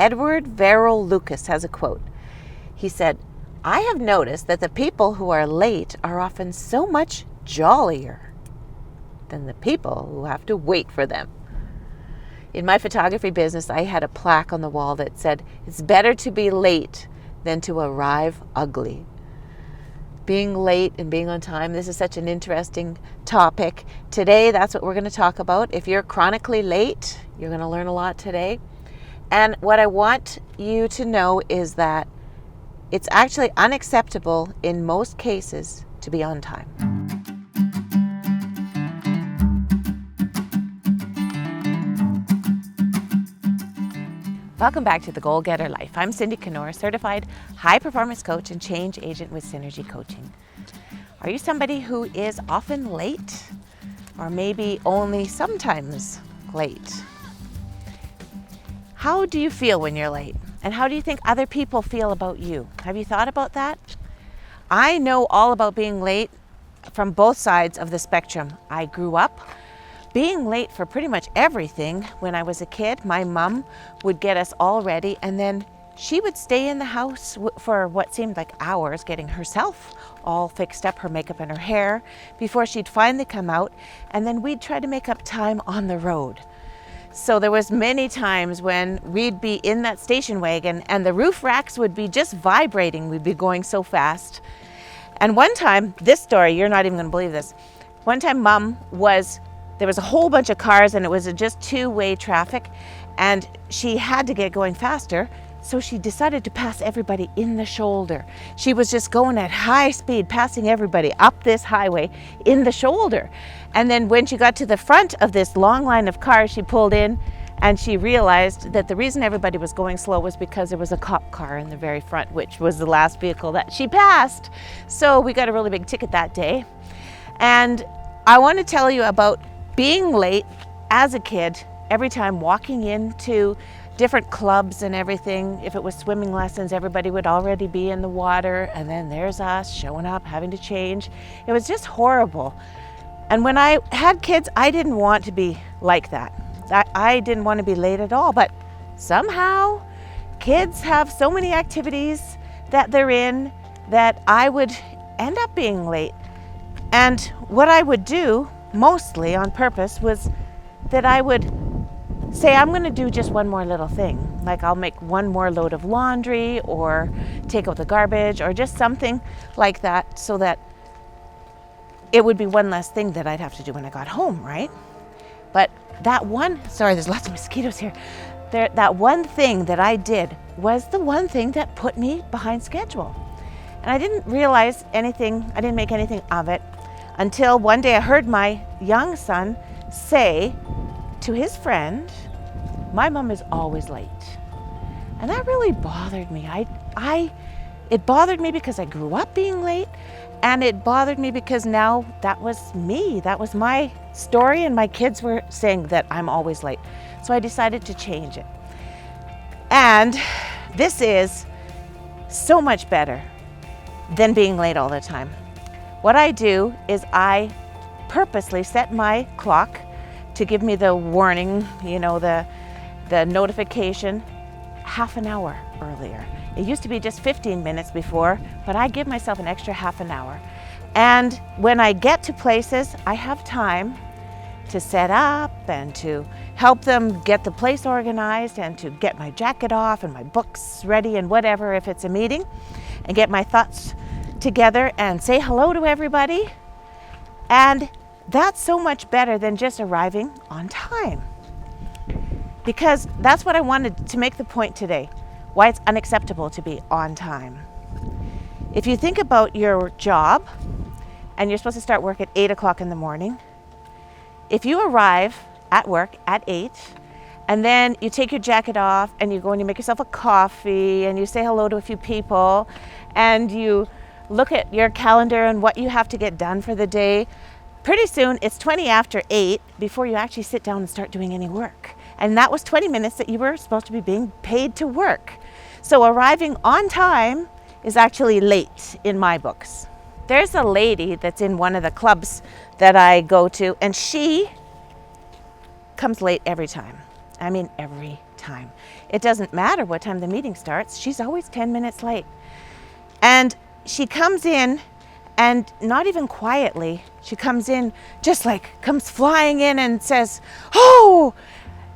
Edward Verrill Lucas has a quote. He said, "I have noticed that the people who are late are often so much jollier than the people who have to wait for them." In my photography business, I had a plaque on the wall that said, "It's better to be late than to arrive ugly." Being late and being on time, this is such an interesting topic. Today, that's what we're going to talk about. If you're chronically late, you're going to learn a lot today. And what I want you to know is that it's actually unacceptable in most cases to be on time. Welcome back to The Goal Getter Life. I'm Cindy Quiñones, certified high performance coach and change agent with Synergy Coaching. Are you somebody who is often late, or maybe only sometimes late? How do you feel when you're late? And how do you think other people feel about you? Have you thought about that? I know all about being late from both sides of the spectrum. I grew up being late for pretty much everything. When I was a kid, my mom would get us all ready, and then she would stay in the house for what seemed like hours, getting herself all fixed up, her makeup and her hair, before she'd finally come out, and then we'd try to make up time on the road. So there was many times when we'd be in that station wagon and the roof racks would be just vibrating. We'd be going so fast. And one time, this story, you're not even gonna believe this. One time there was a whole bunch of cars and it was just two-way traffic, and she had to get going faster, so she decided to pass everybody in the shoulder. She was just going at high speed, passing everybody up this highway in the shoulder. And then when she got to the front of this long line of cars, she pulled in and she realized that the reason everybody was going slow was because there was a cop car in the very front, which was the last vehicle that she passed. So we got a really big ticket that day. And I want to tell you about being late as a kid, every time walking into different clubs and everything. If it was swimming lessons, everybody would already be in the water, and then there's us showing up, having to change. It was just horrible. And when I had kids, I didn't want to be like that. I didn't want to be late at all, but somehow kids have so many activities that they're in that I would end up being late. And what I would do, mostly on purpose, was that I would say, I'm going to do just one more little thing. Like I'll make one more load of laundry or take out the garbage or just something like that, so that it would be one less thing that I'd have to do when I got home, right? But there's lots of mosquitoes here. That one thing that I did was the one thing that put me behind schedule. And I didn't realize anything, I didn't make anything of it, until one day I heard my young son say to his friend, "My mom is always late." And that really bothered me. It bothered me because I grew up being late, and it bothered me because now that was me. That was my story, and my kids were saying that I'm always late. So I decided to change it. And this is so much better than being late all the time. What I do is I purposely set my clock to give me the warning, the notification half an hour earlier. It used to be just 15 minutes before, but I give myself an extra half an hour. And when I get to places, I have time to set up and to help them get the place organized and to get my jacket off and my books ready and whatever if it's a meeting, and get my thoughts together and say hello to everybody. And that's so much better than just arriving on time. Because that's what I wanted to make the point today, why it's unacceptable to be on time. If you think about your job and you're supposed to start work at 8 o'clock in the morning, if you arrive at work at 8 and then you take your jacket off and you go and you make yourself a coffee and you say hello to a few people and you look at your calendar and what you have to get done for the day, pretty soon it's 20 after 8 before you actually sit down and start doing any work. And that was 20 minutes that you were supposed to be being paid to work. So arriving on time is actually late in my books. There's a lady that's in one of the clubs that I go to, and she comes late every time. I mean, every time. It doesn't matter what time the meeting starts, she's always 10 minutes late. And she comes in, and not even quietly, she comes in, just like comes flying in and says, "Oh,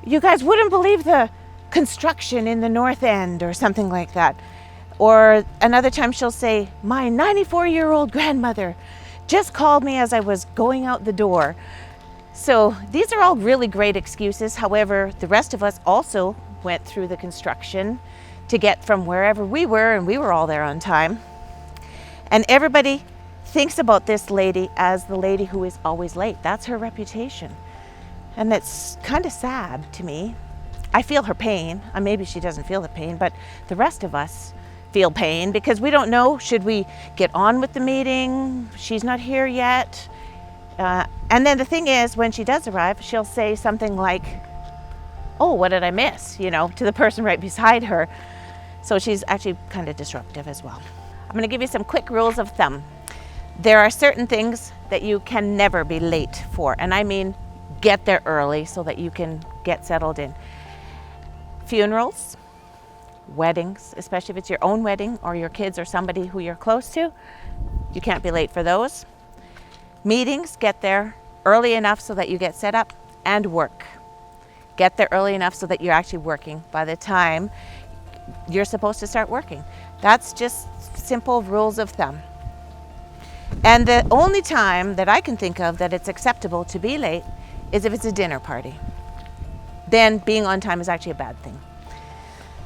you guys wouldn't believe the construction in the North End," or something like that. Or another time she'll say, "My 94-year-old grandmother just called me as I was going out the door." So these are all really great excuses. However, the rest of us also went through the construction to get from wherever we were, and we were all there on time. And everybody thinks about this lady as the lady who is always late. That's her reputation. And it's kind of sad to me. I feel her pain. Maybe she doesn't feel the pain, but the rest of us feel pain because we don't know, should we get on with the meeting? She's not here yet. And then the thing is, when she does arrive, she'll say something like, "Oh, what did I miss?" To the person right beside her. So she's actually kind of disruptive as well. I'm going to give you some quick rules of thumb. There are certain things that you can never be late for, and I mean get there early so that you can get settled in. Funerals, weddings, especially if it's your own wedding or your kids or somebody who you're close to, you can't be late for those. Meetings, get there early enough so that you get set up. And work, get there early enough so that you're actually working by the time you're supposed to start working. That's just simple rules of thumb. And the only time that I can think of that it's acceptable to be late is if it's a dinner party. Then being on time is actually a bad thing.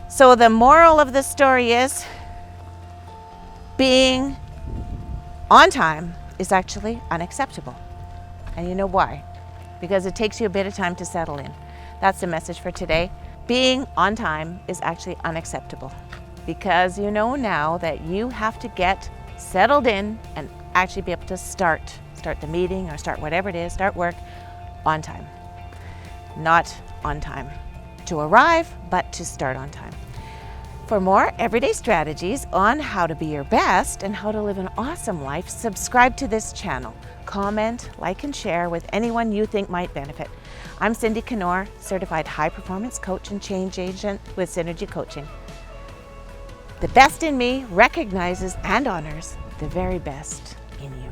So the moral of the story is being on time is actually unacceptable. And you know why? Because it takes you a bit of time to settle in. That's the message for today. Being on time is actually unacceptable because you know now that you have to get settled in and actually be able to start the meeting or start whatever it is, start work on time. Not on time to arrive, but to start on time. For more everyday strategies on how to be your best and how to live an awesome life, subscribe to this channel. Comment, like, and share with anyone you think might benefit. I'm Cindy Knorr, certified high performance coach and change agent with Synergy Coaching. The best in me recognizes and honors the very best in you.